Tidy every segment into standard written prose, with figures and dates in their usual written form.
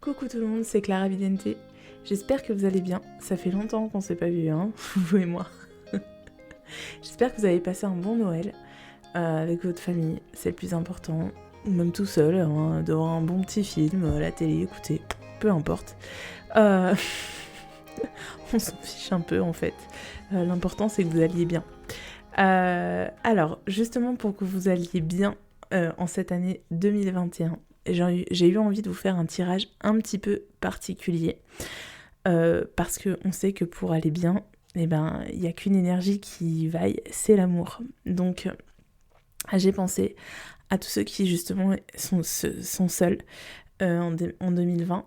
Coucou tout le monde, c'est Clara Vidente. J'espère que vous allez bien. Ça fait longtemps qu'on s'est pas vu, hein, vous et moi. J'espère que vous avez passé un bon Noël avec votre famille, c'est le plus important. Ou même tout seul, hein, devant un bon petit film, à la télé, écoutez, peu importe. On s'en fiche un peu en fait. L'important c'est que vous alliez bien. Alors, justement pour que vous alliez bien en cette année 2021, j'ai eu envie de vous faire un tirage un petit peu particulier parce qu'on sait que pour aller bien, il n'y a qu'une énergie qui vaille, c'est l'amour. Donc j'ai pensé à tous ceux qui justement sont seuls en 2020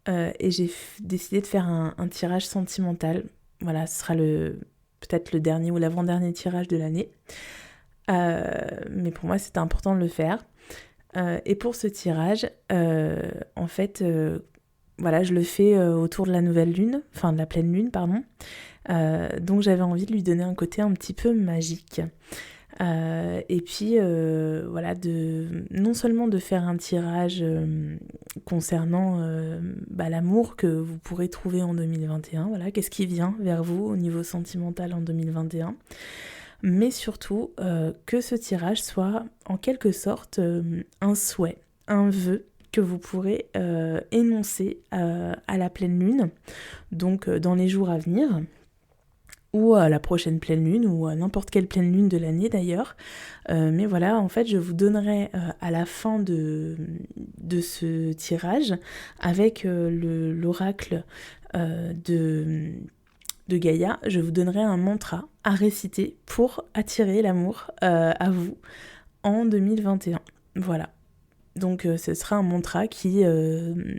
et j'ai décidé de faire un tirage sentimental. Voilà, ce sera peut-être le dernier ou l'avant-dernier tirage de l'année. Mais pour moi, c'était important de le faire. Et pour ce tirage, en fait, voilà, je le fais autour de la nouvelle lune, enfin de la pleine lune, pardon. Donc j'avais envie de lui donner un côté un petit peu magique. Et puis, voilà, non seulement de faire un tirage concernant l'amour que vous pourrez trouver en 2021, voilà, qu'est-ce qui vient vers vous au niveau sentimental en 2021, mais surtout que ce tirage soit en quelque sorte un souhait, un vœu que vous pourrez énoncer à la pleine lune, donc dans les jours à venir, ou à la prochaine pleine lune, ou à n'importe quelle pleine lune de l'année d'ailleurs. Mais voilà, en fait, je vous donnerai à la fin de ce tirage, avec l'oracle de Gaïa, je vous donnerai un mantra à réciter pour attirer l'amour à vous en 2021. Voilà. Donc ce sera un mantra qui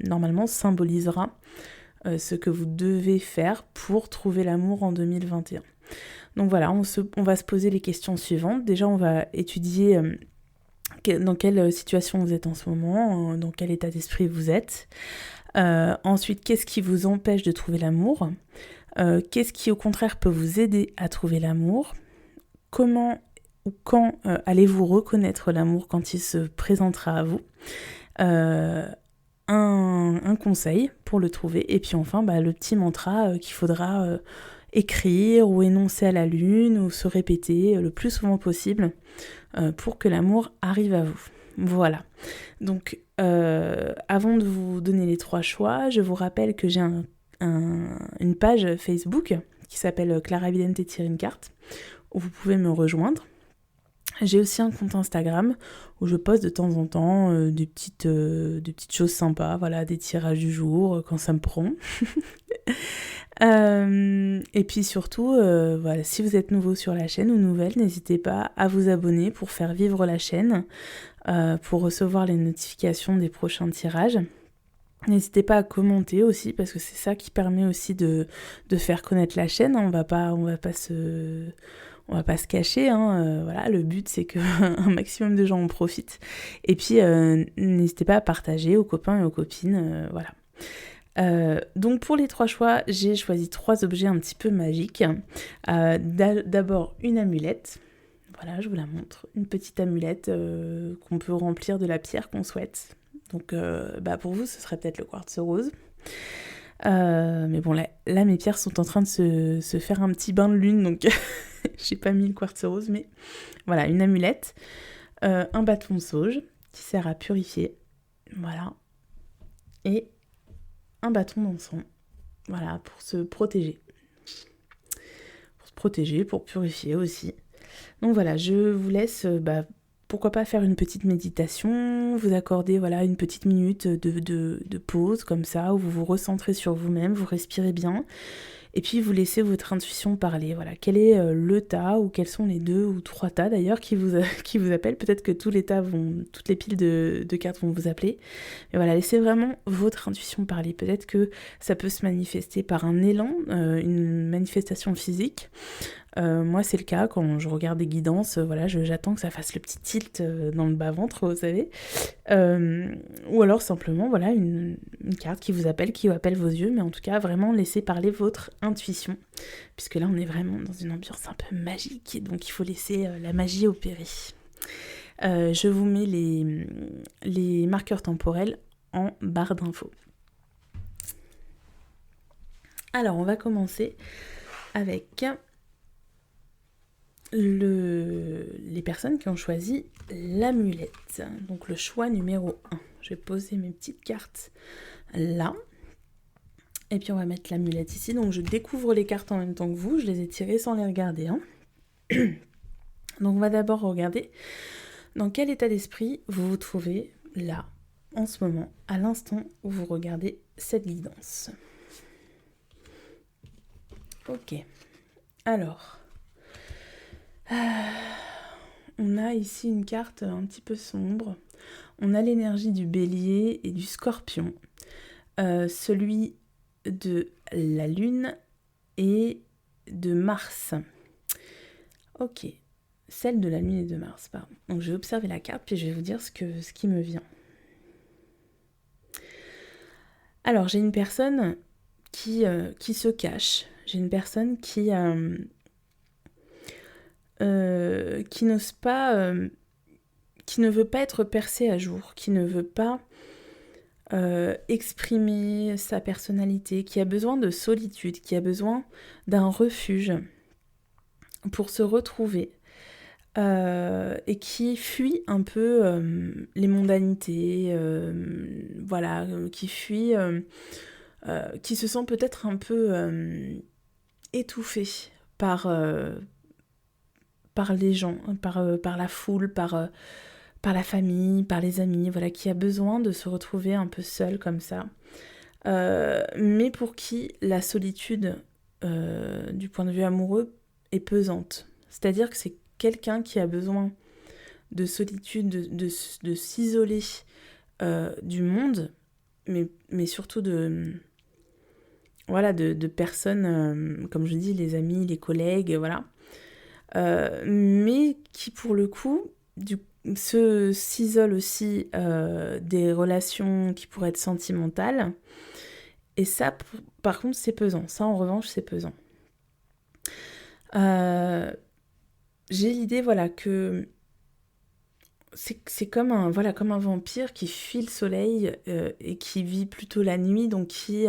normalement symbolisera ce que vous devez faire pour trouver l'amour en 2021. Donc voilà, on va se poser les questions suivantes. Déjà, on va étudier dans quelle situation vous êtes en ce moment, dans quel état d'esprit vous êtes. Ensuite, qu'est-ce qui vous empêche de trouver l'amour ? Qu'est-ce qui au contraire peut vous aider à trouver l'amour ? Comment ou quand allez-vous reconnaître l'amour quand il se présentera à vous ? Un conseil pour le trouver, et puis enfin le petit mantra qu'il faudra écrire ou énoncer à la lune ou se répéter le plus souvent possible pour que l'amour arrive à vous. Voilà. Donc avant de vous donner les 3 choix, je vous rappelle que j'ai une page Facebook qui s'appelle Clara Vidente tire une carte, où vous pouvez me rejoindre. J'ai aussi un compte Instagram où je poste de temps en temps des petites choses sympas, voilà, des tirages du jour quand ça me prend. Et puis surtout, voilà, si vous êtes nouveau sur la chaîne ou nouvelle, n'hésitez pas à vous abonner pour faire vivre la chaîne, pour recevoir les notifications des prochains tirages. N'hésitez pas à commenter aussi, parce que c'est ça qui permet aussi de faire connaître la chaîne. On va pas se cacher, hein. Voilà, le but c'est que un maximum de gens en profitent. Et puis n'hésitez pas à partager aux copains et aux copines, voilà. Donc pour les 3 choix, j'ai choisi 3 objets un petit peu magiques. D'abord une amulette. Voilà, je vous la montre. Une petite amulette qu'on peut remplir de la pierre qu'on souhaite. Donc pour vous, ce serait peut-être le quartz rose. Mais bon, là, mes pierres sont en train de se faire un petit bain de lune, donc j'ai pas mis le quartz rose, mais voilà, une amulette, un bâton de sauge qui sert à purifier, voilà, et un bâton d'encens, voilà, pour se protéger. Pour purifier aussi. Donc voilà, je vous laisse, pourquoi pas faire une petite méditation, vous accorder voilà, une petite minute de pause comme ça, où vous vous recentrez sur vous-même, vous respirez bien, et puis vous laissez votre intuition parler. Voilà, quel est le tas, ou quels sont les 2 ou 3 tas d'ailleurs qui vous appellent. Peut-être que toutes les piles de cartes vont vous appeler. Mais voilà, laissez vraiment votre intuition parler. Peut-être que ça peut se manifester par un élan, une manifestation physique. Moi c'est le cas quand je regarde des guidances, voilà, j'attends que ça fasse le petit tilt dans le bas-ventre, vous savez, ou alors simplement voilà une carte qui vous appelle, qui appelle vos yeux, mais en tout cas vraiment laissez parler votre intuition, puisque là on est vraiment dans une ambiance un peu magique, et donc il faut laisser la magie opérer. Je vous mets les marqueurs temporels en barre d'infos. Alors, on va commencer avec les personnes qui ont choisi l'amulette. Donc, le choix numéro 1. Je vais poser mes petites cartes là. Et puis, on va mettre l'amulette ici. Donc, je découvre les cartes en même temps que vous. Je les ai tirées sans les regarder. Donc, on va d'abord regarder dans quel état d'esprit vous vous trouvez là, en ce moment, à l'instant où vous regardez cette guidance. Ok. Alors, on a ici une carte un petit peu sombre. On a l'énergie du bélier et du scorpion. Celui de la lune et de Mars. Ok. Celle de la lune et de Mars, pardon. Donc je vais observer la carte puis je vais vous dire ce qui me vient. Alors j'ai une personne qui se cache. J'ai une personne qui n'ose pas, qui ne veut pas être percée à jour, qui ne veut pas exprimer sa personnalité, qui a besoin de solitude, qui a besoin d'un refuge pour se retrouver. Et qui fuit un peu les mondanités, voilà, qui fuit, qui se sent peut-être un peu étouffé par les gens, par la foule, par la famille, par les amis, voilà, qui a besoin de se retrouver un peu seul comme ça, mais pour qui la solitude, du point de vue amoureux, est pesante. C'est-à-dire que c'est quelqu'un qui a besoin de solitude, de s'isoler du monde, mais surtout de personnes, comme je dis, les amis, les collègues, voilà. Mais qui, pour le coup, s'isole aussi des relations qui pourraient être sentimentales. Et ça, par contre, c'est pesant. Ça, en revanche, c'est pesant. J'ai l'idée, voilà, que c'est comme un vampire qui fuit le soleil et qui vit plutôt la nuit, donc qui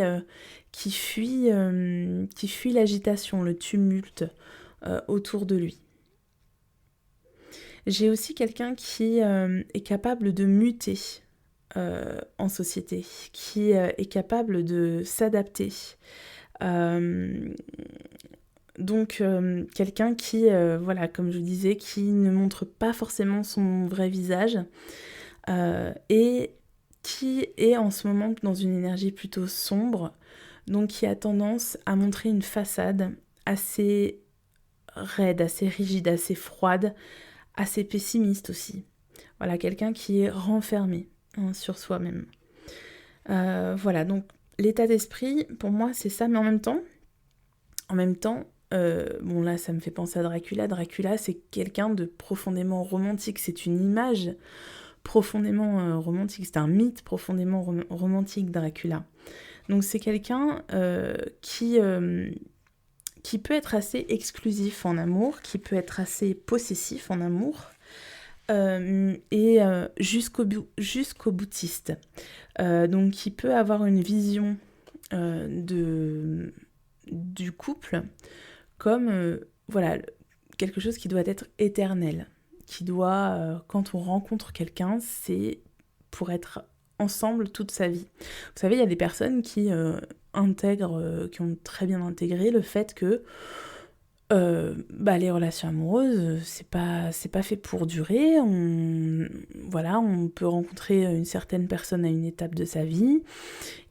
fuit l'agitation, le tumulte autour de lui. J'ai aussi quelqu'un qui est capable de muter en société, qui est capable de s'adapter. Donc quelqu'un qui, comme je disais, qui ne montre pas forcément son vrai visage et qui est en ce moment dans une énergie plutôt sombre, donc qui a tendance à montrer une façade assez raide, assez rigide, assez froide, assez pessimiste aussi. Voilà, quelqu'un qui est renfermé sur soi-même. Voilà, donc l'état d'esprit, pour moi, c'est ça, mais en même temps, bon là ça me fait penser à Dracula. Dracula c'est quelqu'un de profondément romantique, c'est une image profondément romantique, c'est un mythe profondément romantique, Dracula. Donc c'est quelqu'un qui peut être assez exclusif en amour, qui peut être assez possessif en amour, et jusqu'au boutiste. Donc qui peut avoir une vision du couple comme quelque chose qui doit être éternel, qui doit, quand on rencontre quelqu'un, c'est pour être ensemble toute sa vie. Vous savez, il y a des personnes qui intègrent, qui ont très bien intégré le fait que les relations amoureuses, c'est pas fait pour durer. On peut rencontrer une certaine personne à une étape de sa vie,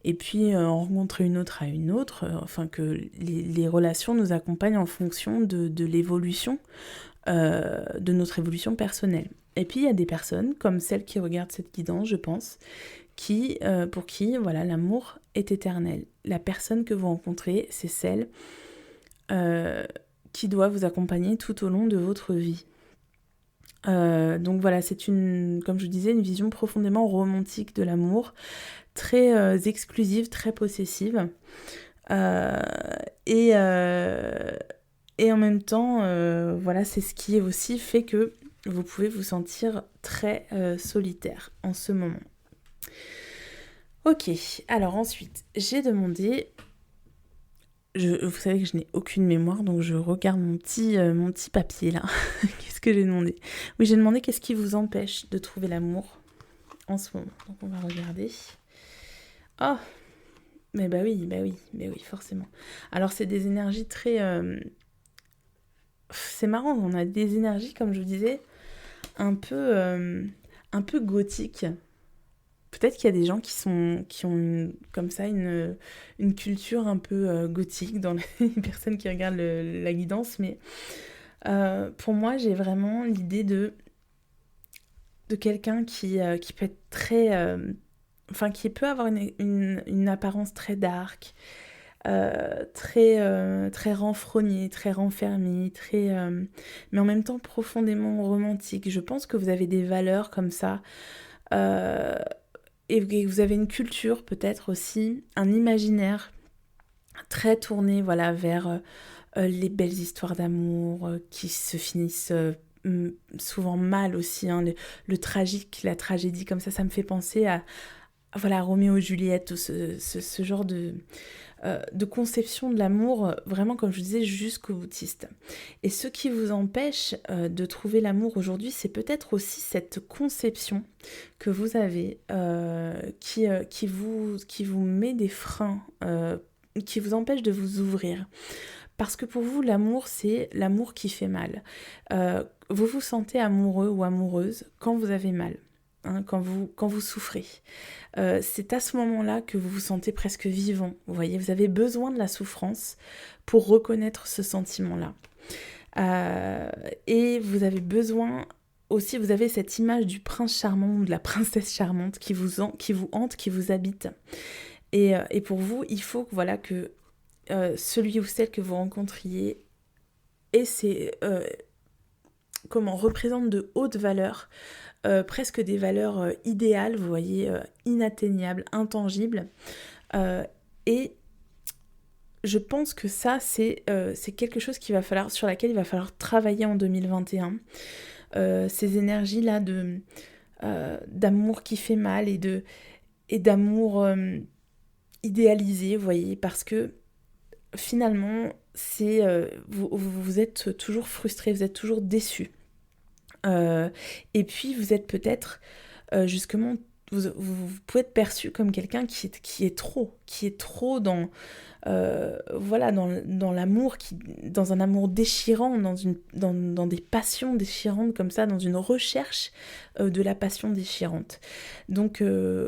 et puis en rencontrer une autre à une autre, que les relations nous accompagnent en fonction de l'évolution, de notre évolution personnelle. Et puis il y a des personnes, comme celles qui regardent cette guidance, je pense, pour qui l'amour est éternel. La personne que vous rencontrez, c'est celle qui doit vous accompagner tout au long de votre vie. Donc voilà, c'est comme je disais, une vision profondément romantique de l'amour, très exclusive, très possessive, et en même temps, c'est ce qui aussi fait que vous pouvez vous sentir très solitaire en ce moment. Ok, alors ensuite, j'ai demandé vous savez que je n'ai aucune mémoire, donc je regarde mon petit papier là. Qu'est-ce que j'ai demandé? Oui, j'ai demandé qu'est-ce qui vous empêche de trouver l'amour en ce moment. Donc on va regarder. Oh, mais bah oui, forcément. Alors c'est des énergies très... C'est marrant, on a des énergies, comme je vous disais, un peu gothiques. Peut-être qu'il y a des gens qui ont comme ça une culture un peu gothique dans les personnes qui regardent la guidance, mais pour moi, j'ai vraiment l'idée de quelqu'un qui peut être très... enfin, qui peut avoir une apparence très dark, très renfrognée, très renfermée, mais en même temps profondément romantique. Je pense que vous avez des valeurs comme ça. euh, et vous avez une culture peut-être aussi, un imaginaire très tourné voilà, vers les belles histoires d'amour qui se finissent souvent mal aussi. Hein, le tragique, la tragédie comme ça me fait penser à voilà, Roméo et Juliette, ce genre de conception de l'amour, vraiment comme je disais, jusqu'au boutiste. Et ce qui vous empêche de trouver l'amour aujourd'hui, c'est peut-être aussi cette conception que vous avez qui vous met des freins, qui vous empêche de vous ouvrir. Parce que pour vous, l'amour, c'est l'amour qui fait mal. Vous vous sentez amoureux ou amoureuse quand vous avez mal. Hein, quand vous souffrez. C'est à ce moment-là que vous vous sentez presque vivant. Vous voyez, vous avez besoin de la souffrance pour reconnaître ce sentiment-là. Et vous avez besoin aussi, vous avez cette image du prince charmant ou de la princesse charmante qui vous hante, qui vous habite. Et pour vous, il faut voilà, que celui ou celle que vous rencontriez représente de hautes valeurs, presque des valeurs idéales, vous voyez, inatteignables, intangibles. Et je pense que ça, c'est quelque chose sur laquelle il va falloir travailler en 2021. Ces énergies-là d'amour qui fait mal et d'amour idéalisé, vous voyez, parce que finalement, vous êtes toujours frustré, vous êtes toujours déçu. Et puis vous êtes peut-être justement, vous pouvez être perçu comme quelqu'un qui est trop dans voilà dans l'amour, dans un amour déchirant, dans des passions déchirantes comme ça, dans une recherche de la passion déchirante. Donc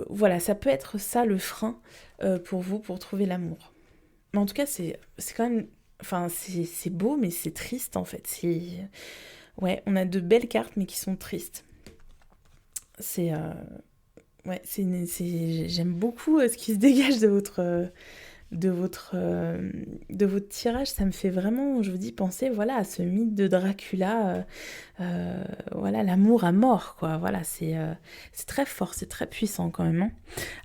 voilà, ça peut être ça le frein pour vous pour trouver l'amour. Mais en tout cas, c'est quand même, enfin c'est beau, mais c'est triste en fait. Ouais, on a de belles cartes, mais qui sont tristes. Ouais, j'aime beaucoup ce qui se dégage de votre tirage. Ça me fait vraiment, je vous dis, penser, voilà, à ce mythe de Dracula. Voilà, l'amour à mort, quoi. Voilà, c'est très fort, c'est très puissant quand même. Hein.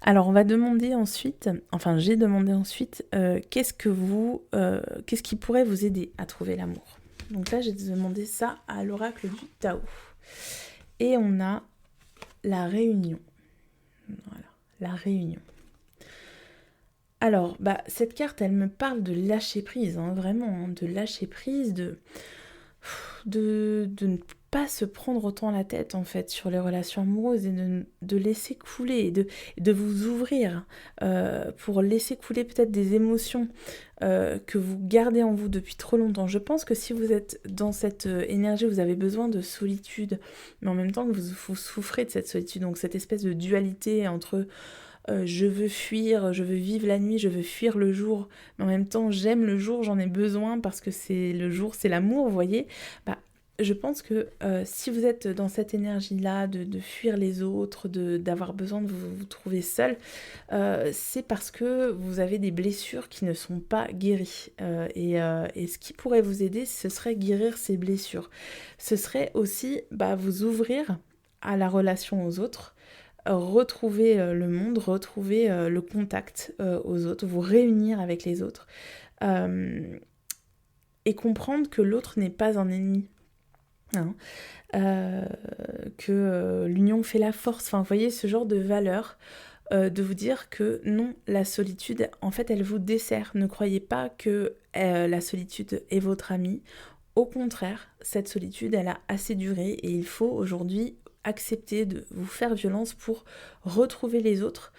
Alors, on va demander ensuite, enfin, j'ai demandé ensuite, qu'est-ce qui pourrait vous aider à trouver l'amour? Donc là, j'ai demandé ça à l'oracle du Tao. Et on a la réunion. Voilà, la réunion. Alors, cette carte, elle me parle de lâcher prise, hein, vraiment, hein, de lâcher prise, de ne pas se prendre autant la tête, en fait, sur les relations amoureuses et de laisser couler, de vous ouvrir pour laisser couler peut-être des émotions que vous gardez en vous depuis trop longtemps. Je pense que si vous êtes dans cette énergie, vous avez besoin de solitude, mais en même temps que vous souffrez de cette solitude, donc cette espèce de dualité entre je veux fuir, je veux vivre la nuit, je veux fuir le jour, mais en même temps j'aime le jour, j'en ai besoin parce que c'est le jour, c'est l'amour, vous voyez. Je pense que si vous êtes dans cette énergie-là de fuir les autres, d'avoir besoin de vous trouver seul, c'est parce que vous avez des blessures qui ne sont pas guéries. Et ce qui pourrait vous aider, ce serait guérir ces blessures. Ce serait aussi vous ouvrir à la relation aux autres, retrouver le monde, retrouver le contact aux autres, vous réunir avec les autres et comprendre que l'autre n'est pas un ennemi. Hein, que l'union fait la force, enfin vous voyez ce genre de valeurs de vous dire que non, la solitude, en fait, elle vous dessert. Ne croyez pas que la solitude est votre amie. Au contraire, cette solitude, elle a assez duré et il faut aujourd'hui accepter de vous faire violence pour retrouver les autres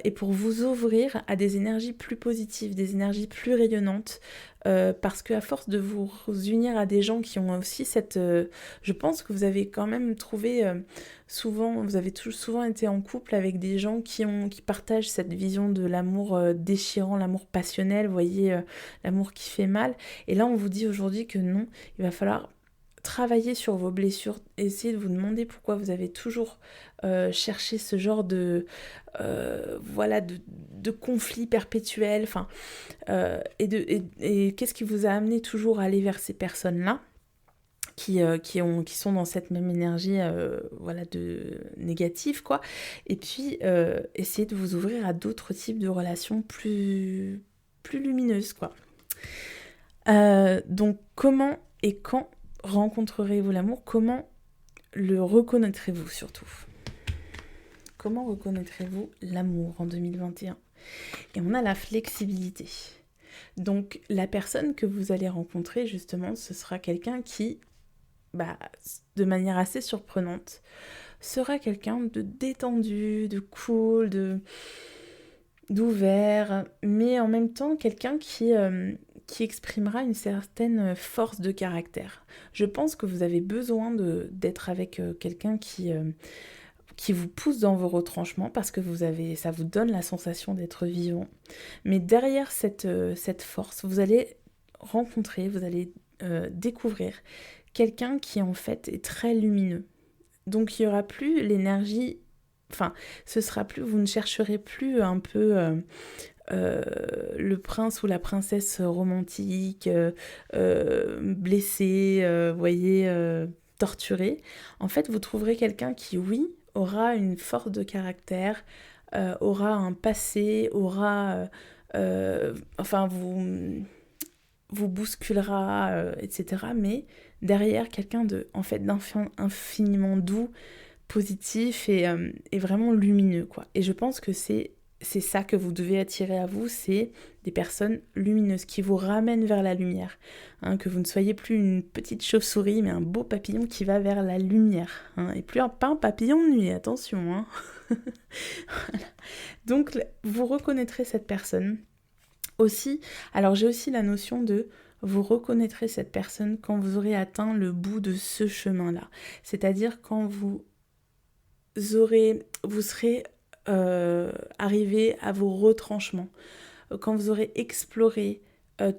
et pour vous ouvrir à des énergies plus positives, des énergies plus rayonnantes, parce qu'à force de vous unir à des gens qui ont aussi cette... je pense que vous avez quand même trouvé souvent, vous avez souvent été en couple avec des gens qui partagent cette vision de l'amour déchirant, l'amour passionnel, vous voyez, l'amour qui fait mal. Et là, on vous dit aujourd'hui que non, il va falloir travailler sur vos blessures, essayer de vous demander pourquoi vous avez toujours cherché ce genre de conflit perpétuel, et qu'est-ce qui vous a amené toujours à aller vers ces personnes-là qui sont dans cette même énergie de négative, quoi. Et puis essayez de vous ouvrir à d'autres types de relations plus lumineuses, quoi. Donc comment et quand rencontrerez-vous l'amour? Comment le reconnaîtrez-vous surtout? Comment reconnaîtrez-vous l'amour en 2021? Et on a la flexibilité. Donc la personne que vous allez rencontrer, justement, ce sera quelqu'un qui, de manière assez surprenante, sera quelqu'un de détendu, de cool, d'ouvert, mais en même temps quelqu'un qui exprimera une certaine force de caractère. Je pense que vous avez besoin d'être avec quelqu'un qui vous pousse dans vos retranchements parce que ça vous donne la sensation d'être vivant. Mais derrière cette force, vous allez rencontrer, vous allez découvrir quelqu'un qui en fait est très lumineux. Donc il n'y aura plus l'énergie, ce sera plus, vous ne chercherez plus un peu le prince ou la princesse romantique, blessé, torturé. En fait, vous trouverez quelqu'un qui, oui, aura une force de caractère, aura un passé, vous bousculera, etc. Mais derrière, quelqu'un d'infiniment doux, positif et vraiment lumineux, quoi. Et je pense que c'est ça que vous devez attirer à vous, c'est des personnes lumineuses qui vous ramènent vers la lumière. Hein, que vous ne soyez plus une petite chauve-souris, mais un beau papillon qui va vers la lumière. Hein, et pas un papillon de nuit, attention. Hein. Voilà. Donc, vous reconnaîtrez cette personne. Aussi, alors j'ai aussi la notion de vous reconnaîtrez cette personne quand vous aurez atteint le bout de ce chemin-là. C'est-à-dire quand vous serez arrivé à vos retranchements, quand vous aurez exploré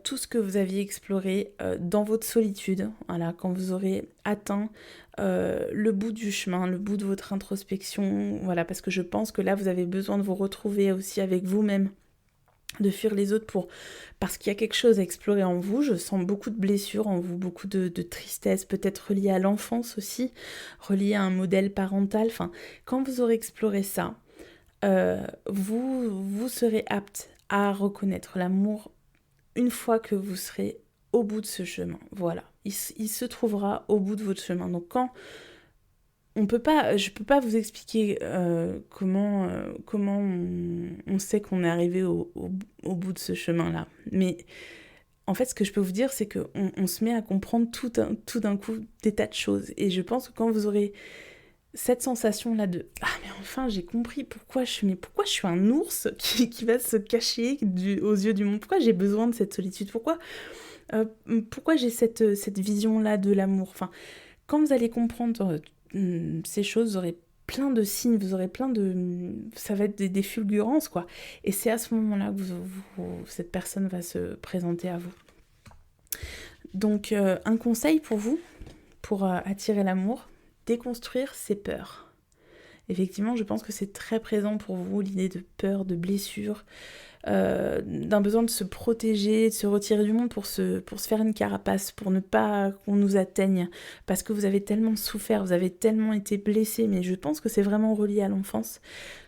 tout ce que vous aviez exploré dans votre solitude, voilà, quand vous aurez atteint le bout du chemin, le bout de votre introspection, voilà, parce que je pense que là vous avez besoin de vous retrouver aussi avec vous-même, de fuir les autres parce qu'il y a quelque chose à explorer en vous. Je sens beaucoup de blessures en vous, beaucoup de tristesse, peut-être reliée à l'enfance aussi, reliée à un modèle parental. Quand vous aurez exploré ça, vous serez apte à reconnaître l'amour une fois que vous serez au bout de ce chemin. Voilà, il se trouvera au bout de votre chemin. Donc quand je peux pas vous expliquer comment on sait qu'on est arrivé au bout de ce chemin-là. Mais en fait, ce que je peux vous dire, c'est qu'on se met à comprendre tout d'un coup des tas de choses. Et je pense que quand vous aurez cette sensation-là de « Ah, mais enfin, j'ai compris pourquoi je suis un ours qui va se cacher aux yeux du monde. Pourquoi j'ai besoin de cette solitude. Pourquoi j'ai cette vision-là de l'amour. » Quand vous allez comprendre ces choses, vous aurez plein de signes, vous aurez ça va être des fulgurances, quoi. Et c'est à ce moment-là que cette personne va se présenter à vous. Donc, un conseil pour vous, pour attirer l'amour, déconstruire ses peurs. Effectivement, je pense que c'est très présent pour vous, l'idée de peur, de blessure, d'un besoin de se protéger, de se retirer du monde pour se faire une carapace, pour ne pas qu'on nous atteigne, parce que vous avez tellement souffert, vous avez tellement été blessé, mais je pense que c'est vraiment relié à l'enfance,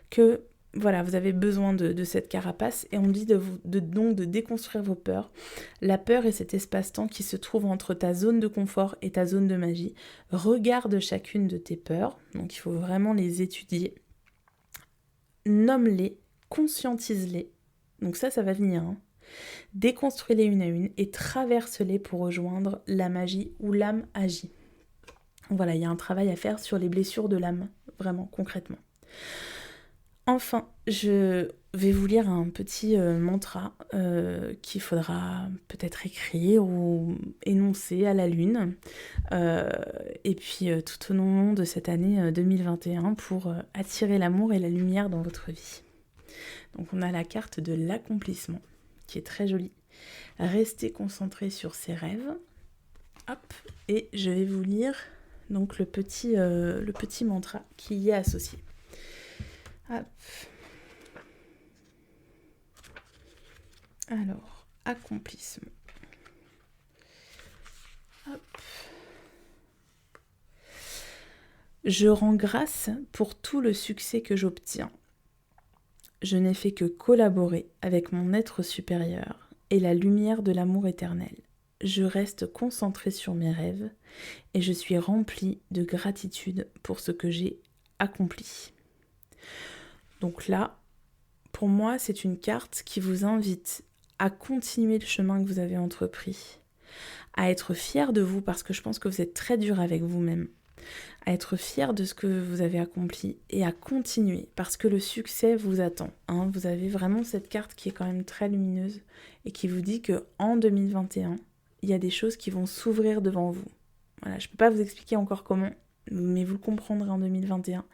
que voilà, vous avez besoin de cette carapace, et on dit donc de déconstruire vos peurs. La peur est cet espace-temps qui se trouve entre ta zone de confort et ta zone de magie. Regarde chacune de tes peurs, donc il faut vraiment les étudier. nomme-les, conscientise-les. Donc ça va venir. Hein. Déconstruis-les une à une et traverse-les pour rejoindre la magie où l'âme agit. Voilà, il y a un travail à faire sur les blessures de l'âme, vraiment, concrètement. Enfin, je vais vous lire un petit mantra qu'il faudra peut-être écrire ou énoncer à la lune. Et puis tout au long de cette année 2021 pour attirer l'amour et la lumière dans votre vie. Donc on a la carte de l'accomplissement qui est très jolie. Restez concentré sur ses rêves. Hop, et je vais vous lire donc le petit mantra qui y est associé. Hop. Alors, accomplissement. Hop. Je rends grâce pour tout le succès que j'obtiens. Je n'ai fait que collaborer avec mon être supérieur et la lumière de l'amour éternel. Je reste concentrée sur mes rêves et je suis remplie de gratitude pour ce que j'ai accompli. Donc là, pour moi, c'est une carte qui vous invite à continuer le chemin que vous avez entrepris, à être fier de vous parce que je pense que vous êtes très dur avec vous-même, à être fier de ce que vous avez accompli et à continuer parce que le succès vous attend. Hein. Vous avez vraiment cette carte qui est quand même très lumineuse et qui vous dit qu'en 2021, il y a des choses qui vont s'ouvrir devant vous. Voilà, je ne peux pas vous expliquer encore comment, mais vous le comprendrez en 2021.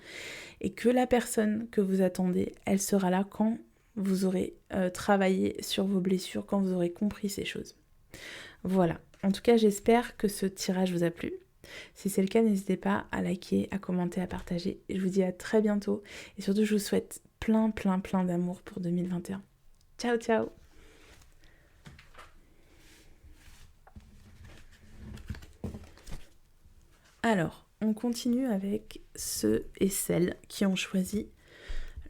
Et que la personne que vous attendez, elle sera là quand vous aurez travaillé sur vos blessures, quand vous aurez compris ces choses. Voilà. En tout cas, j'espère que ce tirage vous a plu. Si c'est le cas, n'hésitez pas à liker, à commenter, à partager. Et je vous dis à très bientôt. Et surtout, je vous souhaite plein d'amour pour 2021. Ciao, ciao! Alors, on continue avec ceux et celles qui ont choisi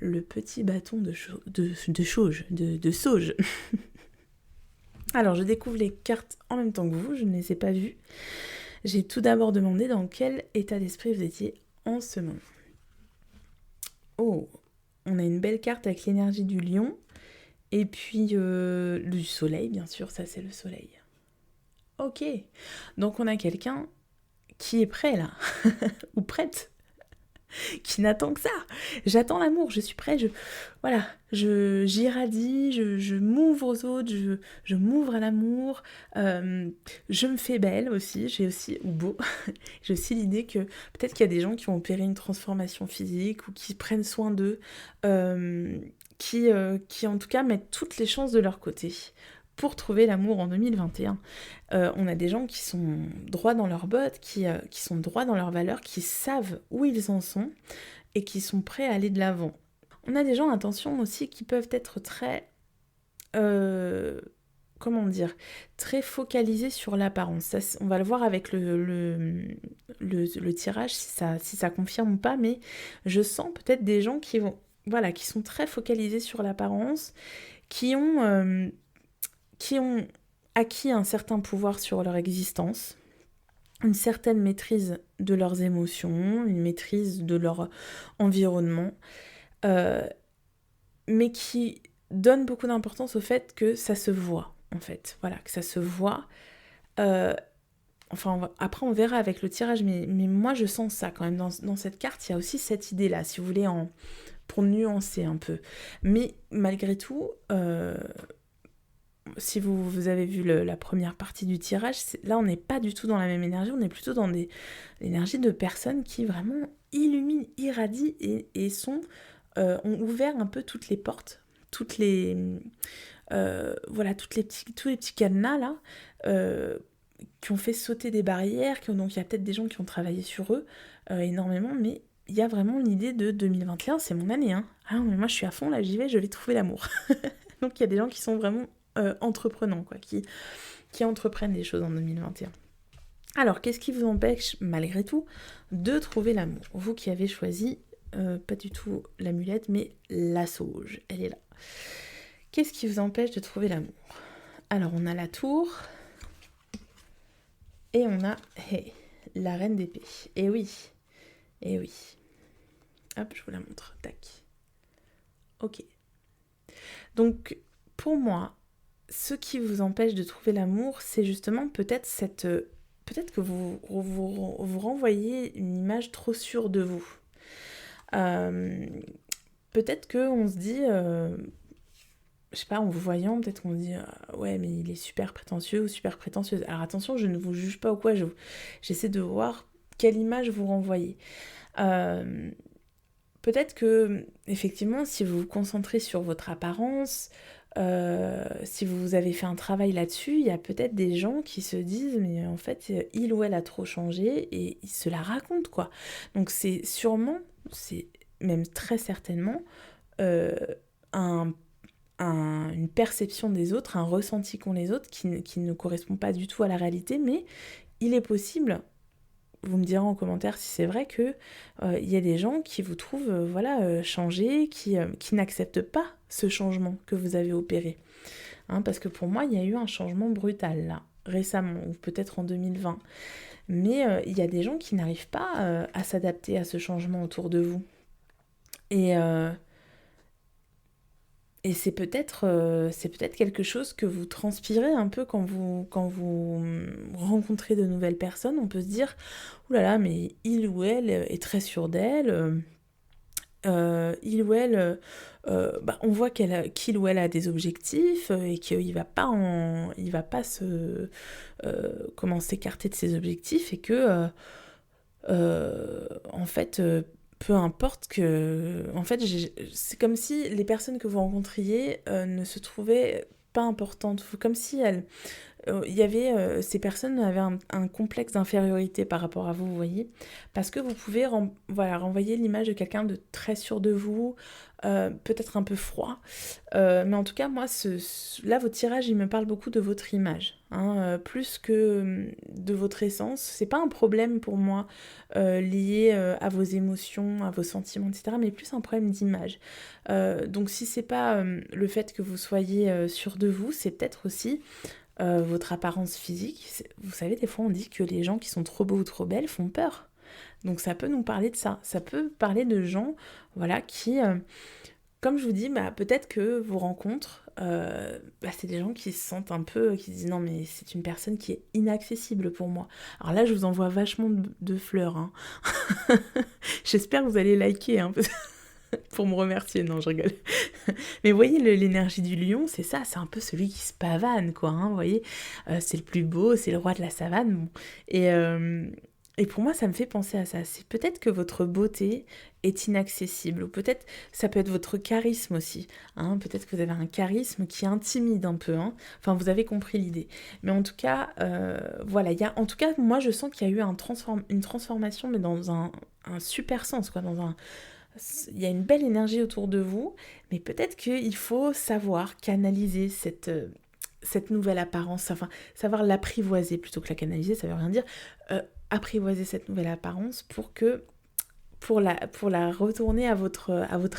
le petit bâton de sauge. Alors, je découvre les cartes en même temps que vous, je ne les ai pas vues. J'ai tout d'abord demandé dans quel état d'esprit vous étiez en ce moment. Oh, on a une belle carte avec l'énergie du lion, et puis du soleil, bien sûr, ça c'est le soleil. Ok, donc on a quelqu'un qui est prêt là, ou prête, qui n'attend que ça. J'attends l'amour, je suis prêt, j'irradie, je m'ouvre aux autres, je m'ouvre à l'amour, je me fais belle aussi, ou beau, j'ai aussi l'idée que peut-être qu'il y a des gens qui ont opéré une transformation physique ou qui prennent soin d'eux, qui en tout cas mettent toutes les chances de leur côté pour trouver l'amour en 2021. On a des gens qui sont droits dans leurs bottes, qui sont droits dans leurs valeurs, qui savent où ils en sont et qui sont prêts à aller de l'avant. On a des gens, attention aussi, qui peuvent être très... très focalisés sur l'apparence. Ça, on va le voir avec le tirage, si ça confirme ou pas, mais je sens peut-être des gens qui sont très focalisés sur l'apparence, qui ont acquis un certain pouvoir sur leur existence, une certaine maîtrise de leurs émotions, une maîtrise de leur environnement, mais qui donnent beaucoup d'importance au fait que ça se voit, en fait. Voilà, que ça se voit. Après, on verra avec le tirage, mais moi, je sens ça quand même. Dans cette carte, il y a aussi cette idée-là, si vous voulez, pour nuancer un peu. Mais malgré tout... si vous avez vu la première partie du tirage, là on n'est pas du tout dans la même énergie, on est plutôt dans l'énergie de personnes qui vraiment illuminent, irradient et ont ouvert un peu toutes les portes, tous les petits cadenas là, qui ont fait sauter des barrières, donc il y a peut-être des gens qui ont travaillé sur eux énormément, mais il y a vraiment l'idée de 2021, c'est mon année, hein. Ah mais moi je suis à fond, là j'y vais, je vais trouver l'amour. Donc il y a des gens qui sont vraiment entreprenants, quoi, qui entreprennent des choses en 2021. Alors, qu'est-ce qui vous empêche, malgré tout, de trouver l'amour? Vous qui avez choisi, pas du tout l'amulette, mais la sauge, elle est là. Qu'est-ce qui vous empêche de trouver l'amour? Alors, on a la tour, et on a la reine d'épée. Et oui. Hop, je vous la montre, tac. Ok. Donc, pour moi, ce qui vous empêche de trouver l'amour, c'est justement peut-être peut-être que vous renvoyez une image trop sûre de vous. Euh, Peut-être qu'on se dit, je sais pas, en vous voyant, peut-être qu'on se dit, ouais, mais il est super prétentieux ou super prétentieuse. Alors attention, je ne vous juge pas ou quoi, j'essaie de voir quelle image vous renvoyez. Euh, Peut-être que, effectivement, si vous vous concentrez sur votre apparence, si vous avez fait un travail là-dessus, il y a peut-être des gens qui se disent, mais en fait, il ou elle a trop changé et ils se la racontent, quoi. Donc c'est sûrement, c'est même très certainement, euh, un une perception des autres, un ressenti qu'ont les autres qui ne correspond pas du tout à la réalité, mais il est possible, vous me direz en commentaire si c'est vrai, que il y a des gens qui vous trouvent changés, qui n'acceptent pas ce changement que vous avez opéré. Hein, parce que pour moi, il y a eu un changement brutal là, récemment, ou peut-être en 2020. Mais il y a des gens qui n'arrivent pas à s'adapter à ce changement autour de vous. Et, Et c'est peut-être quelque chose que vous transpirez un peu quand vous rencontrez de nouvelles personnes. On peut se dire, ouh là là, mais il ou elle est très sûr d'elle. Il ou elle, on voit qu'il ou elle a des objectifs et qu'il il va pas comment s'écarter de ses objectifs et que en fait, peu importe que... En fait, c'est comme si les personnes que vous rencontriez ne se trouvaient pas importantes. Comme si il y avait, ces personnes avaient un complexe d'infériorité par rapport à vous, vous voyez. Parce que vous pouvez renvoyer l'image de quelqu'un de très sûr de vous, peut-être un peu froid. Mais en tout cas, moi, là, votre tirage, il me parle beaucoup de votre image. Hein, plus que de votre essence. C'est pas un problème pour moi lié à vos émotions, à vos sentiments, etc. Mais plus un problème d'image. Donc si c'est pas le fait que vous soyez sûr de vous, c'est peut-être aussi votre apparence physique. Vous savez, des fois on dit que les gens qui sont trop beaux ou trop belles font peur. Donc ça peut nous parler de ça. Ça peut parler de gens, voilà, qui, comme je vous dis, peut-être que vos rencontres, c'est des gens qui se sentent un peu, qui se disent non mais c'est une personne qui est inaccessible pour moi. Alors là, je vous envoie vachement de fleurs. Hein. J'espère que vous allez liker, hein, pour me remercier. Non, je rigole. Mais vous voyez, l'énergie du lion, c'est ça, c'est un peu celui qui se pavane, quoi. Hein, vous voyez, c'est le plus beau, c'est le roi de la savane. Bon. Et pour moi, ça me fait penser à ça. C'est peut-être que votre beauté est inaccessible, ou peut-être ça peut être votre charisme aussi. Hein, peut-être que vous avez un charisme qui intimide un peu. Hein. Enfin, vous avez compris l'idée. Mais en tout cas, voilà. En tout cas, moi, je sens qu'il y a eu une transformation, mais dans un super sens, quoi. Il y a une belle énergie autour de vous, mais peut-être qu'il faut savoir canaliser cette nouvelle apparence, enfin, savoir l'apprivoiser plutôt que la canaliser, ça veut rien dire, apprivoiser cette nouvelle apparence pour la retourner à votre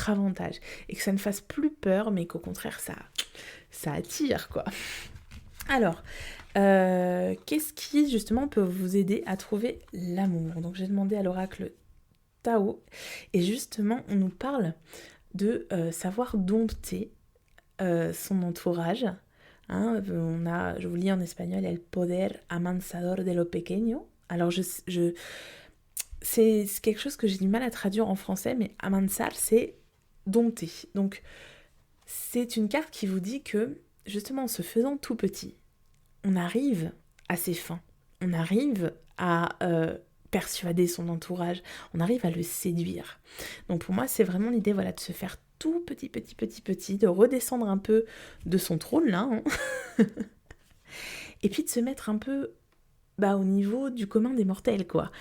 avantage, et que ça ne fasse plus peur, mais qu'au contraire, ça attire, quoi. Alors, qu'est-ce qui, justement, peut vous aider à trouver l'amour? Donc, j'ai demandé à l'oracle Tao, et justement, on nous parle de savoir dompter son entourage. Hein, je vous lis en espagnol, el poder amansador de lo pequeño. Alors, c'est quelque chose que j'ai du mal à traduire en français, mais amansar, c'est dompter. Donc, c'est une carte qui vous dit que, justement, en se faisant tout petit, on arrive à ses fins. On arrive à persuader son entourage. On arrive à le séduire. Donc pour moi, c'est vraiment l'idée, voilà, de se faire tout petit, de redescendre un peu de son trône, là, hein. Et puis de se mettre un peu au niveau du commun des mortels, quoi.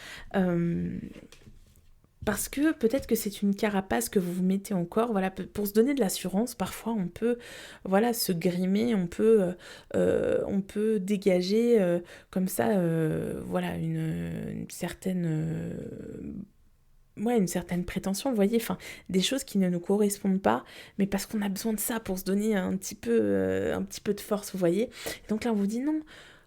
Parce que peut-être que c'est une carapace que vous vous mettez en corps, voilà, pour se donner de l'assurance. Parfois, on peut, voilà, se grimer, on peut dégager comme ça, voilà, une certaine, une certaine prétention, vous voyez, enfin, des choses qui ne nous correspondent pas, mais parce qu'on a besoin de ça pour se donner un petit peu de force, vous voyez. Et donc là, on vous dit non.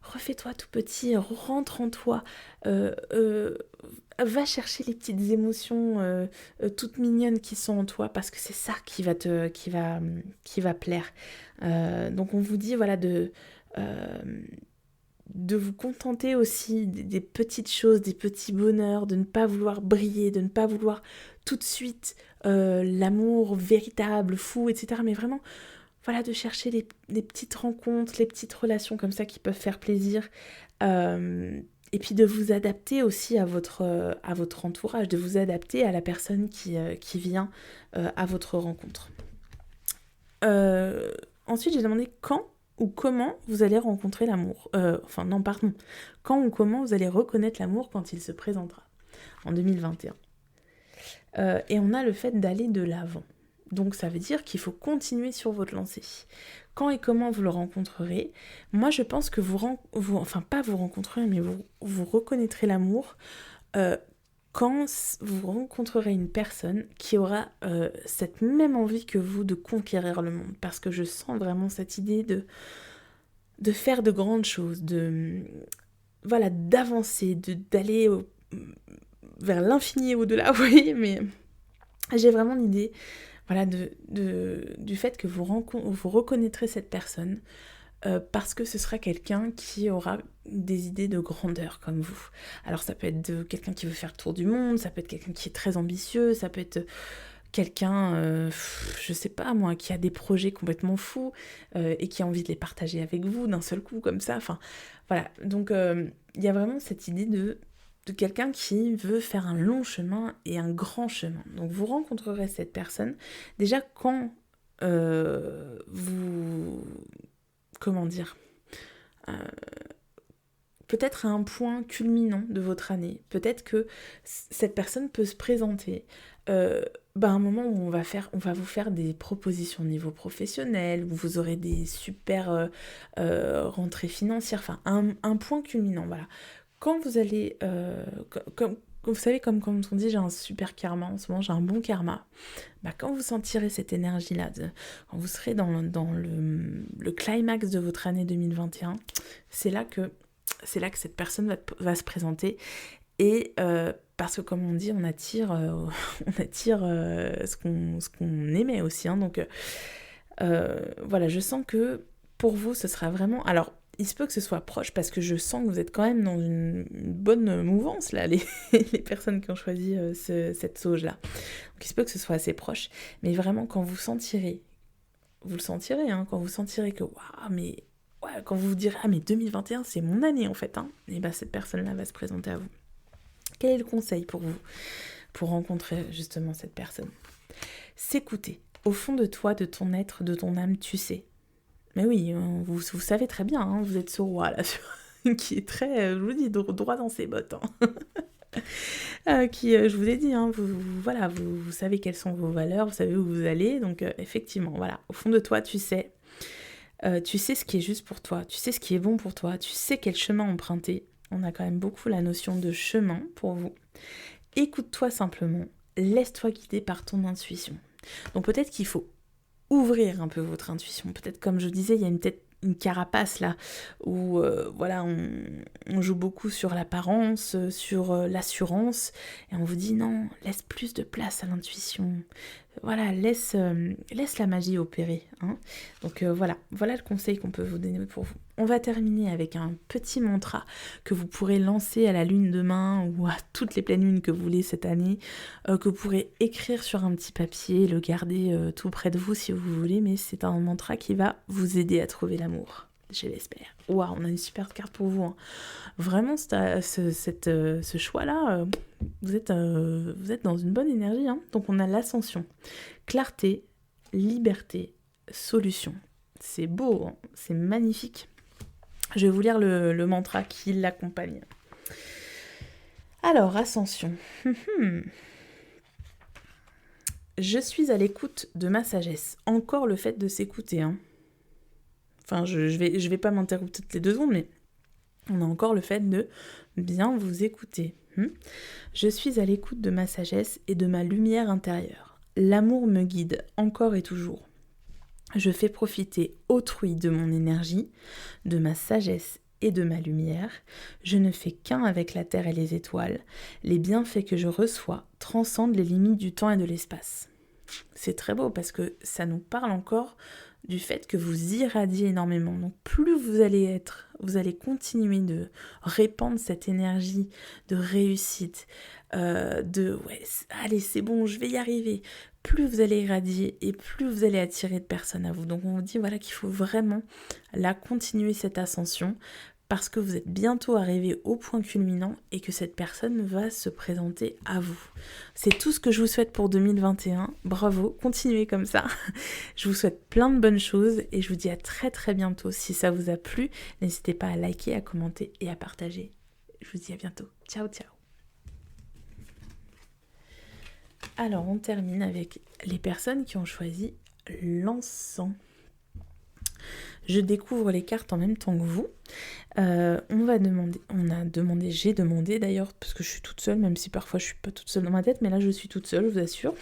refais-toi tout petit, rentre en toi, va chercher les petites émotions toutes mignonnes qui sont en toi, parce que c'est ça qui va plaire. Donc on vous dit voilà de vous contenter aussi des petites choses, des petits bonheurs, de ne pas vouloir briller, de ne pas vouloir tout de suite l'amour véritable, fou, etc. Mais vraiment, voilà, de chercher les petites rencontres, les petites relations comme ça qui peuvent faire plaisir. Et puis de vous adapter aussi à votre entourage, de vous adapter à la personne qui vient à votre rencontre. Ensuite, j'ai demandé quand ou comment vous allez rencontrer l'amour. Quand ou comment vous allez reconnaître l'amour quand il se présentera en 2021. Et on a le fait d'aller de l'avant. Donc ça veut dire qu'il faut continuer sur votre lancée. Quand et comment vous le rencontrerez, moi je pense que pas vous rencontrerez, mais vous reconnaîtrez l'amour quand vous rencontrerez une personne qui aura cette même envie que vous de conquérir le monde. Parce que je sens vraiment cette idée de faire de grandes choses, d'avancer, d'aller vers l'infini et au-delà, vous voyez, mais j'ai vraiment l'idée du fait que vous reconnaîtrez cette personne parce que ce sera quelqu'un qui aura des idées de grandeur comme vous. Alors ça peut être quelqu'un qui veut faire le tour du monde, ça peut être quelqu'un qui est très ambitieux, ça peut être quelqu'un, je sais pas moi, qui a des projets complètement fous et qui a envie de les partager avec vous d'un seul coup comme ça. Enfin voilà, donc il y a vraiment cette idée de quelqu'un qui veut faire un long chemin et un grand chemin. Donc vous rencontrerez cette personne déjà quand comment dire, peut-être à un point culminant de votre année, peut-être que cette personne peut se présenter à un moment où on va vous faire des propositions au niveau professionnel, où vous aurez des super rentrées financières, enfin un point culminant, voilà. Quand vous allez, comme vous savez, comme on dit, j'ai un super karma en ce moment, j'ai un bon karma. Quand vous sentirez cette énergie-là, quand vous serez dans le climax de votre année 2021, c'est là que cette personne va se présenter. Et parce que comme on dit, on attire ce qu'on aimait aussi. Hein, donc voilà, je sens que pour vous, ce sera vraiment... Alors, il se peut que ce soit proche parce que je sens que vous êtes quand même dans une bonne mouvance, là, les personnes qui ont choisi cette sauge-là. Donc il se peut que ce soit assez proche. Mais vraiment, quand vous sentirez, vous le sentirez, hein, quand vous sentirez que, waouh, mais... Ouais, quand vous vous direz, ah mais 2021, c'est mon année en fait, hein, et cette personne-là va se présenter à vous. Quel est le conseil pour vous, pour rencontrer justement cette personne ? S'écouter. Au fond de toi, de ton être, de ton âme, tu sais. Mais oui, vous savez très bien, hein, vous êtes ce roi là, qui est très, je vous dis, droit dans ses bottes. Hein. Je vous ai dit, hein, vous savez quelles sont vos valeurs, vous savez où vous allez, donc effectivement, voilà, au fond de toi, tu sais ce qui est juste pour toi, tu sais ce qui est bon pour toi, tu sais quel chemin emprunter. On a quand même beaucoup la notion de chemin pour vous. Écoute-toi simplement, laisse-toi guider par ton intuition. Donc peut-être qu'il faut ouvrir un peu votre intuition. Peut-être, comme je disais, il y a peut-être une carapace là, où on joue beaucoup sur l'apparence, sur l'assurance, et on vous dit non, laisse plus de place à l'intuition. Voilà, laisse la magie opérer. Hein. Donc voilà le conseil qu'on peut vous donner pour vous. On va terminer avec un petit mantra que vous pourrez lancer à la lune demain ou à toutes les pleines lunes que vous voulez cette année, que vous pourrez écrire sur un petit papier, le garder tout près de vous si vous voulez, mais c'est un mantra qui va vous aider à trouver l'amour. Je l'espère. Waouh, on a une super carte pour vous. Hein. Vraiment, ce choix-là, vous êtes dans une bonne énergie. Hein. Donc on a l'ascension, clarté, liberté, solution. C'est beau, hein. C'est magnifique. Je vais vous lire le mantra qui l'accompagne. Alors, ascension. Je suis à l'écoute de ma sagesse. Encore le fait de s'écouter. Hein. Enfin, je vais pas m'interrompre toutes les 2 secondes, mais on a encore le fait de bien vous écouter. Je suis à l'écoute de ma sagesse et de ma lumière intérieure. L'amour me guide encore et toujours. Je fais profiter autrui de mon énergie, de ma sagesse et de ma lumière. Je ne fais qu'un avec la terre et les étoiles. Les bienfaits que je reçois transcendent les limites du temps et de l'espace. C'est très beau parce que ça nous parle encore du fait que vous irradiez énormément. Donc plus vous allez continuer de répandre cette énergie de réussite, allez c'est bon, je vais y arriver. Plus vous allez irradier et plus vous allez attirer de personnes à vous. Donc on vous dit qu'il faut vraiment continuer cette ascension parce que vous êtes bientôt arrivé au point culminant et que cette personne va se présenter à vous. C'est tout ce que je vous souhaite pour 2021. Bravo, continuez comme ça. Je vous souhaite plein de bonnes choses et je vous dis à très très bientôt. Si ça vous a plu, n'hésitez pas à liker, à commenter et à partager. Je vous dis à bientôt. Ciao, ciao. Alors, on termine avec les personnes qui ont choisi l'encens. Je découvre les cartes en même temps que vous. J'ai demandé d'ailleurs, parce que je suis toute seule, même si parfois je suis pas toute seule dans ma tête, mais là je suis toute seule, je vous assure.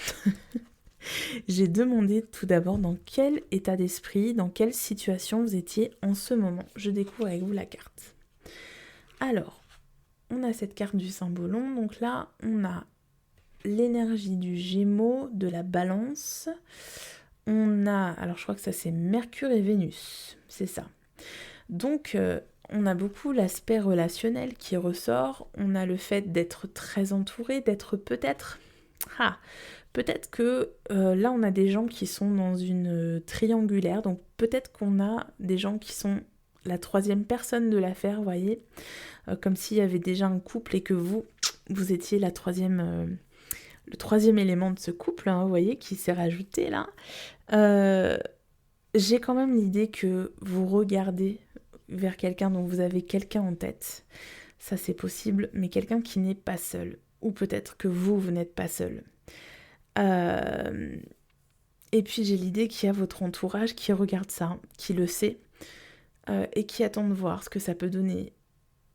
J'ai demandé tout d'abord dans quel état d'esprit, dans quelle situation vous étiez en ce moment. Je découvre avec vous la carte. Alors, on a cette carte du Saint-Bolon, donc là on a l'énergie du Gémeaux, de la Balance. On a, alors je crois que ça c'est Mercure et Vénus, c'est ça. Donc on a beaucoup l'aspect relationnel qui ressort, on a le fait d'être très entouré, d'être peut-être que là on a des gens qui sont dans une triangulaire, donc peut-être qu'on a des gens qui sont la troisième personne de l'affaire, vous voyez, comme s'il y avait déjà un couple et que vous étiez le troisième élément de ce couple, hein, vous voyez, qui s'est rajouté là. J'ai quand même l'idée que vous regardez vers quelqu'un dont vous avez quelqu'un en tête. Ça c'est possible, mais quelqu'un qui n'est pas seul. Ou peut-être que vous n'êtes pas seul. Et puis j'ai l'idée qu'il y a votre entourage qui regarde ça, qui le sait, et qui attend de voir ce que ça peut donner.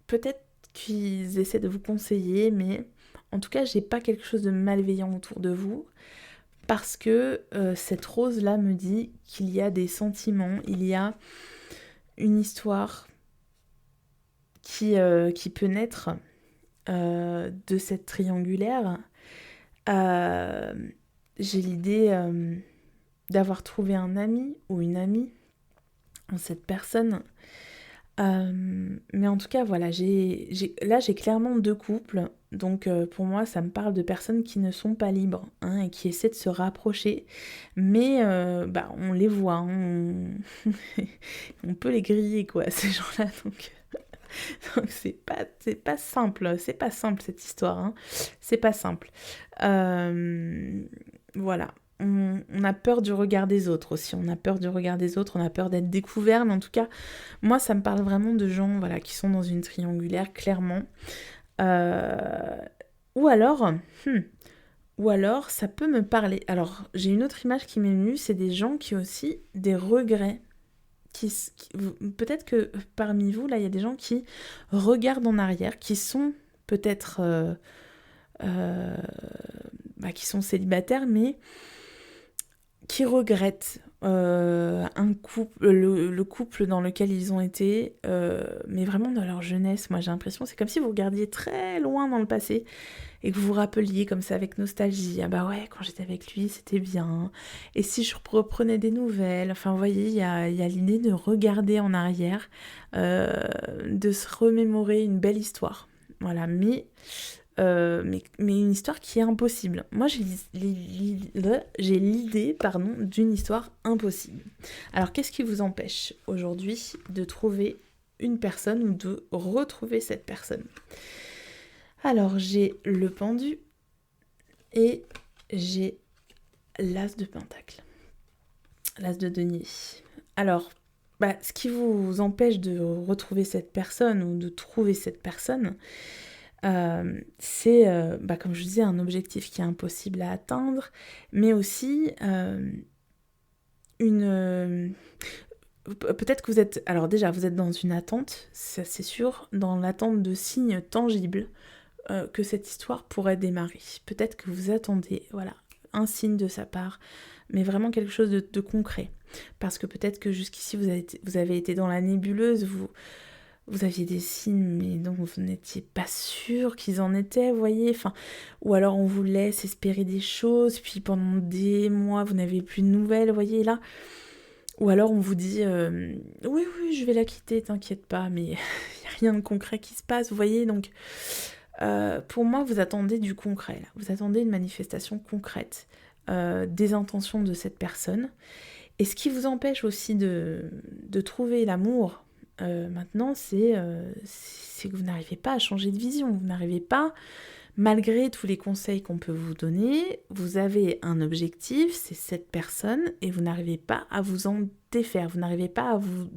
Peut-être qu'ils essaient de vous conseiller, mais en tout cas, j'ai pas quelque chose de malveillant autour de vous. Parce que cette rose-là me dit qu'il y a des sentiments, il y a une histoire qui peut naître de cette triangulaire. J'ai l'idée d'avoir trouvé un ami ou une amie en cette personne. Mais en tout cas, voilà, là j'ai clairement deux couples. Donc pour moi, ça me parle de personnes qui ne sont pas libres et qui essaient de se rapprocher. Mais on les voit, hein, on peut les griller, quoi, ces gens-là. Donc c'est pas simple, cette histoire. Hein. C'est pas simple. Voilà. On a peur du regard des autres aussi, on a peur d'être découvert, mais en tout cas, moi ça me parle vraiment de gens qui sont dans une triangulaire, clairement. Ou alors, ça peut me parler. Alors, j'ai une autre image qui m'est venue, c'est des gens qui ont aussi des regrets. Peut-être que parmi vous, là, il y a des gens qui regardent en arrière, qui sont peut-être... qui sont célibataires, mais qui regrettent un couple, le couple dans lequel ils ont été, mais vraiment dans leur jeunesse. Moi j'ai l'impression, c'est comme si vous regardiez très loin dans le passé et que vous vous rappeliez comme ça avec nostalgie. Ah bah ouais, quand j'étais avec lui c'était bien, et si je reprenais des nouvelles, enfin vous voyez, il y a l'idée de regarder en arrière, de se remémorer une belle histoire. Voilà, mais une histoire qui est impossible. Moi, j'ai l'idée d'une histoire impossible. Alors, qu'est-ce qui vous empêche aujourd'hui de trouver une personne ou de retrouver cette personne ? Alors, j'ai le pendu et j'ai l'as de pentacle. L'as de denier. Alors, ce qui vous empêche de retrouver cette personne ou de trouver cette personne, c'est, comme je disais, un objectif qui est impossible à atteindre, mais aussi peut-être que vous êtes... Alors déjà, vous êtes dans une attente, ça c'est sûr, dans l'attente de signes tangibles que cette histoire pourrait démarrer. Peut-être que vous attendez, un signe de sa part, mais vraiment quelque chose de concret. Parce que peut-être que jusqu'ici, vous avez été dans la nébuleuse, vous aviez des signes, mais dont vous n'étiez pas sûr qu'ils en étaient, vous voyez, enfin, ou alors on vous laisse espérer des choses, puis pendant des mois, vous n'avez plus de nouvelles, vous voyez, là. Ou alors on vous dit, oui, oui, je vais la quitter, t'inquiète pas, mais il n'y a rien de concret qui se passe, vous voyez, donc pour moi, vous attendez du concret, là. Vous attendez une manifestation concrète des intentions de cette personne. Et ce qui vous empêche aussi de trouver l'amour maintenant, c'est que vous n'arrivez pas à changer de vision. Vous n'arrivez pas, malgré tous les conseils qu'on peut vous donner, vous avez un objectif, c'est cette personne, et vous n'arrivez pas à vous en défaire. Vous n'arrivez pas à vous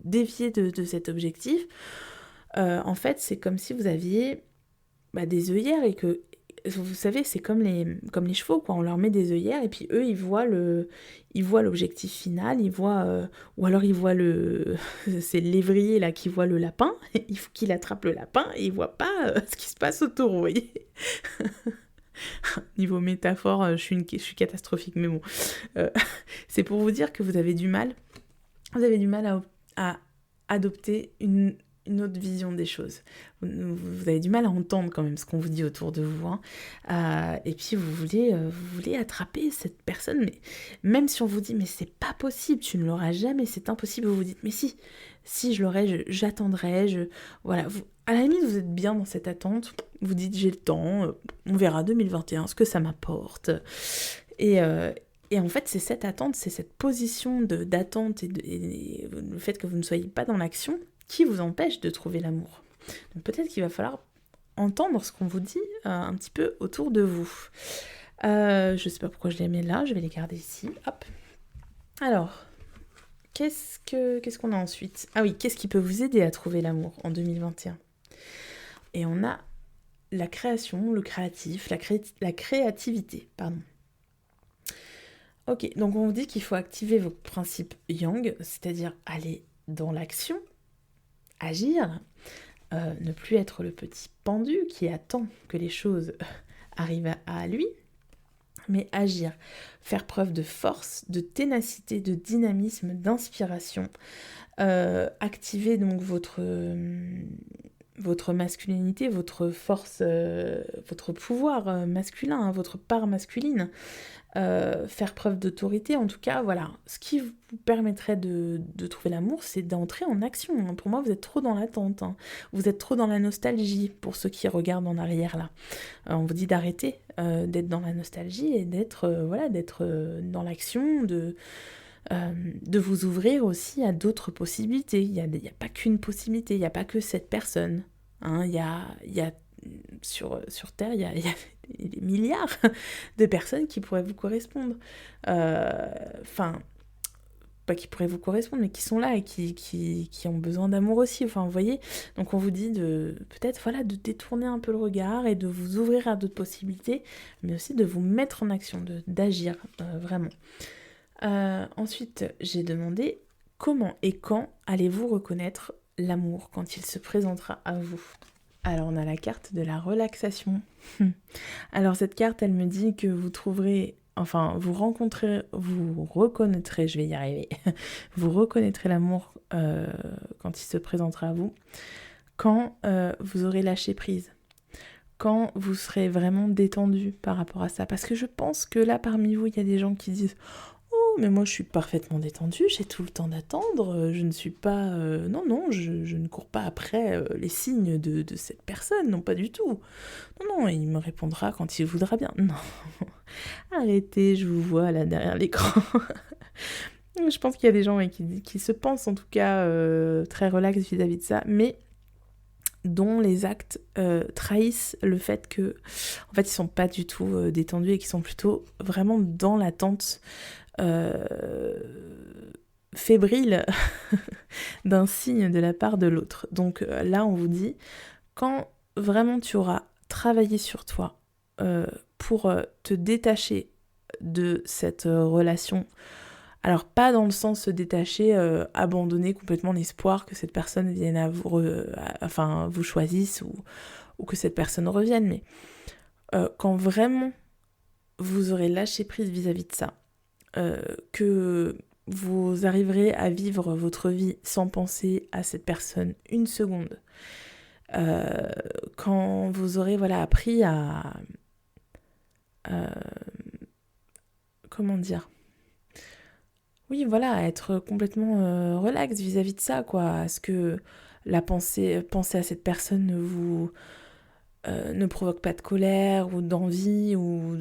dévier de cet objectif. En fait, c'est comme si vous aviez des œillères et que, vous savez, c'est comme les chevaux, quoi. On leur met des œillères et puis eux, ils voient l'objectif final, ou alors ils voient c'est le lévrier là qui voit le lapin, il faut qu'il attrape le lapin et il voit pas ce qui se passe autour, vous voyez. Niveau métaphore, je suis catastrophique, mais bon. C'est pour vous dire que vous avez du mal à adopter une autre vision des choses. Vous avez du mal à entendre quand même ce qu'on vous dit autour de vous. Et puis vous voulez attraper cette personne, mais même si on vous dit mais c'est pas possible, tu ne l'auras jamais, c'est impossible, vous vous dites mais si je l'aurai, j'attendrai, voilà. À la limite, vous êtes bien dans cette attente, vous dites j'ai le temps, on verra 2021 ce que ça m'apporte. Et en fait, c'est cette attente, c'est cette position d'attente et le fait que vous ne soyez pas dans l'action qui vous empêche de trouver l'amour. Donc peut-être qu'il va falloir entendre ce qu'on vous dit un petit peu autour de vous. Je sais pas pourquoi je les mets là, je vais les garder ici. Hop. Alors, qu'est-ce qu'on a ensuite ? Ah oui, qu'est-ce qui peut vous aider à trouver l'amour en 2021 ? Et on a la création, le créatif, la créativité, pardon. Ok, donc on vous dit qu'il faut activer vos principes yang, c'est-à-dire aller dans l'action, agir, ne plus être le petit pendu qui attend que les choses arrivent à lui, mais agir, faire preuve de force, de ténacité, de dynamisme, d'inspiration, activer donc votre masculinité, votre force, votre pouvoir masculin, votre part masculine, faire preuve d'autorité, en tout cas, voilà. Ce qui vous permettrait de trouver l'amour, c'est d'entrer en action. Pour moi, vous êtes trop dans l'attente. Vous êtes trop dans la nostalgie, pour ceux qui regardent en arrière, là. On vous dit d'arrêter d'être dans la nostalgie et d'être dans l'action, de vous ouvrir aussi à d'autres possibilités. Il n'y a pas qu'une possibilité, il n'y a pas que cette personne. Il y a sur Terre, il y a des milliards de personnes qui pourraient vous correspondre. Enfin, pas qui pourraient vous correspondre, mais qui sont là et qui ont besoin d'amour aussi. Enfin, vous voyez. Donc on vous dit peut-être de détourner un peu le regard et de vous ouvrir à d'autres possibilités, mais aussi de vous mettre en action, d'agir vraiment. Ensuite, j'ai demandé comment et quand allez-vous reconnaître l'amour quand il se présentera à vous. Alors on a la carte de la relaxation. Alors cette carte, elle me dit que vous reconnaîtrez, je vais y arriver, vous reconnaîtrez l'amour quand il se présentera à vous, quand vous aurez lâché prise, quand vous serez vraiment détendu par rapport à ça. Parce que je pense que là, parmi vous, il y a des gens qui disent « Oh, mais moi, je suis parfaitement détendue, j'ai tout le temps d'attendre, je ne suis pas... non, je ne cours pas après les signes de cette personne, non, pas du tout. Non, il me répondra quand il voudra bien. Non, arrêtez, je vous vois là derrière l'écran. » Je pense qu'il y a des gens qui se pensent en tout cas très relax vis-à-vis de ça, mais dont les actes trahissent le fait que, en fait, ils sont pas du tout détendus et qu'ils sont plutôt vraiment dans l'attente fébrile d'un signe de la part de l'autre. Donc là, on vous dit, quand vraiment tu auras travaillé sur toi pour te détacher de cette relation, alors pas dans le sens se détacher, abandonner complètement l'espoir que cette personne vienne à vous choisisse ou que cette personne revienne, mais quand vraiment vous aurez lâché prise vis-à-vis de ça, que vous arriverez à vivre votre vie sans penser à cette personne une seconde. Quand vous aurez appris à... comment dire ? Oui, à être complètement relax vis-à-vis de ça, quoi. À ce que penser à cette personne ne provoque pas de colère ou d'envie ou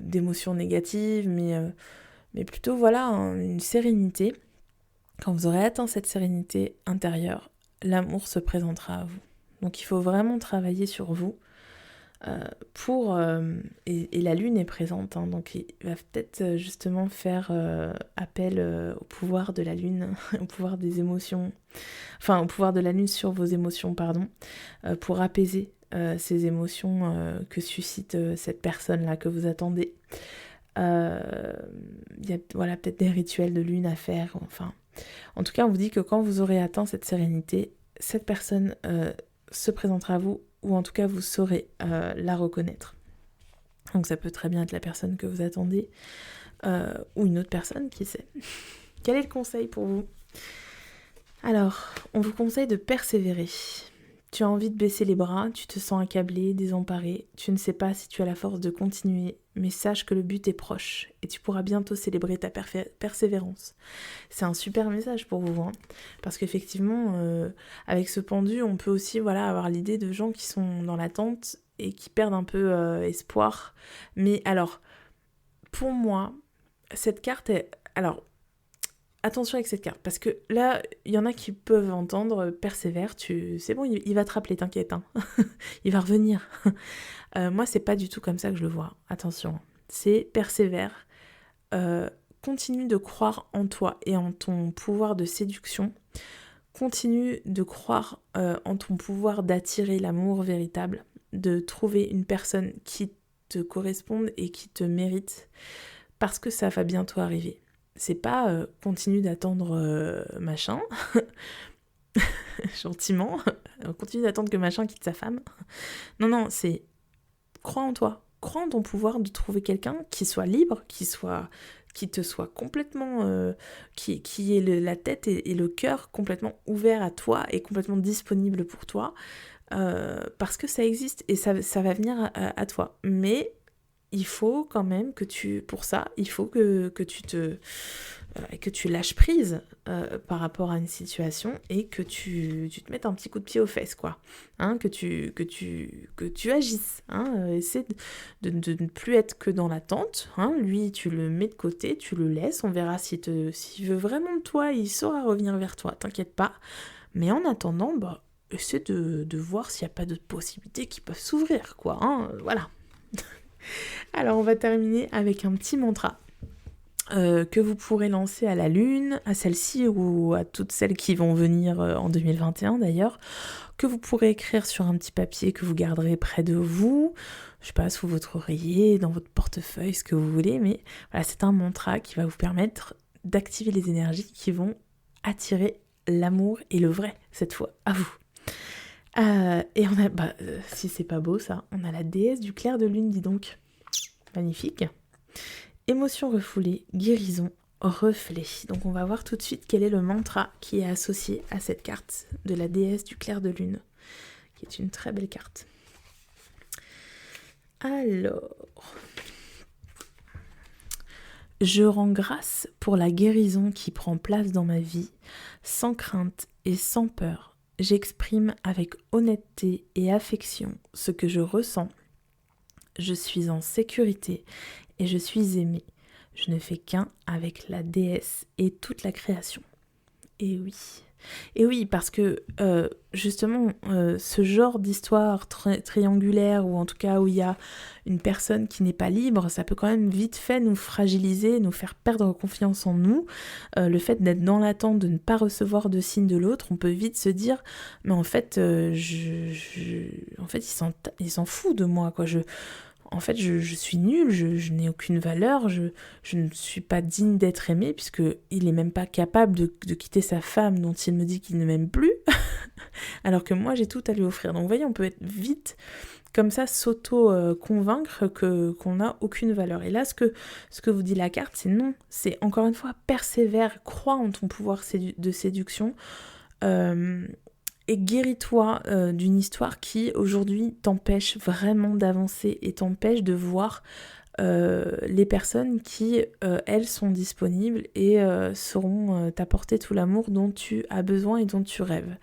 d'émotions négatives, mais plutôt une sérénité. Quand vous aurez atteint cette sérénité intérieure, l'amour se présentera à vous. Donc il faut vraiment travailler sur vous et la lune est présente, hein, donc il va peut-être justement faire appel au pouvoir de la lune, au pouvoir des émotions, au pouvoir de la lune sur vos émotions, pour apaiser ces émotions que suscite cette personne-là que vous attendez. Il y a peut-être des rituels de lune à faire, en tout cas on vous dit que quand vous aurez atteint cette sérénité, cette personne se présentera à vous, ou en tout cas vous saurez la reconnaître. Donc ça peut très bien être la personne que vous attendez, ou une autre personne, qui sait. Quel est le conseil pour vous ? Alors, on vous conseille de persévérer. Tu as envie de baisser les bras, tu te sens accablé, désemparé, tu ne sais pas si tu as la force de continuer, mais sache que le but est proche et tu pourras bientôt célébrer ta persévérance. C'est un super message pour vous, hein, parce qu'effectivement, avec ce pendu, on peut aussi avoir l'idée de gens qui sont dans l'attente et qui perdent un peu espoir. Mais alors, pour moi, cette carte est... Alors, attention avec cette carte, parce que là, il y en a qui peuvent entendre persévère, c'est bon, il va te rappeler, t'inquiète, hein. Il va revenir. Moi, c'est pas du tout comme ça que je le vois, attention. C'est persévère, continue de croire en toi et en ton pouvoir de séduction, continue de croire en ton pouvoir d'attirer l'amour véritable, de trouver une personne qui te corresponde et qui te mérite, parce que ça va bientôt arriver. C'est pas continue d'attendre machin, gentiment, continue d'attendre que machin quitte sa femme. Non, c'est crois en toi, crois en ton pouvoir de trouver quelqu'un qui soit libre, qui te soit complètement, qui ait la tête et le cœur complètement ouverts à toi et complètement disponible pour toi, parce que ça existe et ça va venir à toi. Mais il faut quand même que il faut que tu lâches prise par rapport à une situation et que tu te mettes un petit coup de pied aux fesses, quoi. Hein, que tu agisses. Hein, essaie de ne plus être que dans l'attente. Hein, lui, tu le mets de côté, tu le laisses. On verra s'il veut vraiment de toi, il saura revenir vers toi. T'inquiète pas. Mais en attendant, essaie de voir s'il n'y a pas d'autres possibilités qui peuvent s'ouvrir, quoi. Hein, voilà. Alors, on va terminer avec un petit mantra que vous pourrez lancer à la lune, à celle-ci ou à toutes celles qui vont venir en 2021 d'ailleurs, que vous pourrez écrire sur un petit papier que vous garderez près de vous, je sais pas, sous votre oreiller, dans votre portefeuille, ce que vous voulez, mais voilà, c'est un mantra qui va vous permettre d'activer les énergies qui vont attirer l'amour et le vrai, cette fois, à vous. Et on a, si c'est pas beau ça, on a la déesse du clair de lune, dis donc. Magnifique. Émotion refoulée, guérison, reflet. Donc on va voir tout de suite quel est le mantra qui est associé à cette carte de la déesse du clair de lune, qui est une très belle carte. Alors, je rends grâce pour la guérison qui prend place dans ma vie, sans crainte et sans peur. J'exprime avec honnêteté et affection ce que je ressens. Je suis en sécurité et je suis aimée. Je ne fais qu'un avec la déesse et toute la création. Et oui, parce que justement, ce genre d'histoire triangulaire, ou en tout cas où il y a une personne qui n'est pas libre, ça peut quand même vite fait nous fragiliser, nous faire perdre confiance en nous. Le fait d'être dans l'attente, de ne pas recevoir de signe de l'autre, on peut vite se dire, mais en fait, il s'en fout de moi, quoi. Je suis nulle, je n'ai aucune valeur, je ne suis pas digne d'être aimée, puisqu'il n'est même pas capable de quitter sa femme dont il me dit qu'il ne m'aime plus, alors que moi j'ai tout à lui offrir. Donc vous voyez, on peut être vite comme ça s'auto-convaincre qu'on n'a aucune valeur. Et là, ce que vous dit la carte, c'est non. C'est encore une fois, persévère, crois en ton pouvoir de séduction et guéris-toi d'une histoire qui, aujourd'hui, t'empêche vraiment d'avancer et t'empêche de voir les personnes qui, elles, sont disponibles et sauront t'apporter tout l'amour dont tu as besoin et dont tu rêves.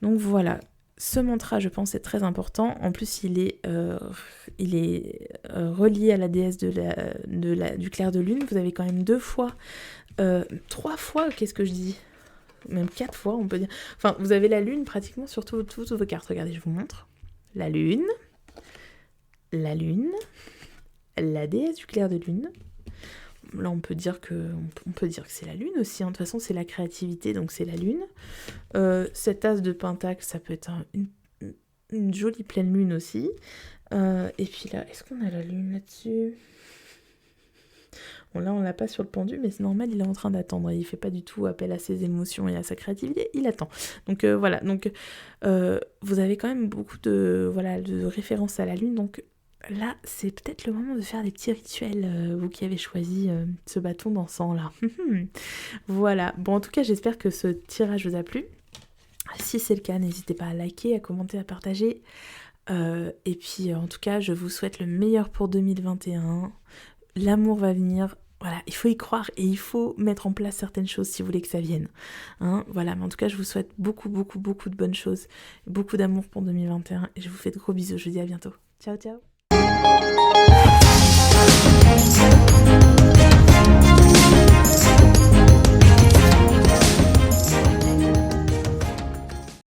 Donc voilà. Ce mantra, je pense, est très important. En plus, il est relié à la déesse du clair de lune. Vous avez quand même 2 fois, 3 fois, qu'est-ce que je dis ? Même 4 fois, on peut dire. Enfin, vous avez la lune pratiquement sur toutes vos cartes. Regardez, je vous montre. La lune, la déesse du clair de lune. Là, on peut dire que c'est la lune aussi. De toute façon, c'est la créativité, donc c'est la lune. Cet as de pentacle, ça peut être une jolie pleine lune aussi. Et puis là, est-ce qu'on a la lune là-dessus ? Bon, là, on l'a pas sur le pendu, mais c'est normal, il est en train d'attendre. Il fait pas du tout appel à ses émotions et à sa créativité, il attend. Donc voilà, donc vous avez quand même beaucoup de références à la lune, donc là, c'est peut-être le moment de faire des petits rituels, vous qui avez choisi ce bâton d'encens là. Voilà, bon en tout cas j'espère que ce tirage vous a plu. Si c'est le cas, n'hésitez pas à liker, à commenter, à partager. Et puis en tout cas, je vous souhaite le meilleur pour 2021. L'amour va venir. Voilà, il faut y croire et il faut mettre en place certaines choses si vous voulez que ça vienne. Hein, voilà, mais en tout cas, je vous souhaite beaucoup, beaucoup, beaucoup de bonnes choses, beaucoup d'amour pour 2021 et je vous fais de gros bisous. Je vous dis à bientôt. Ciao, ciao.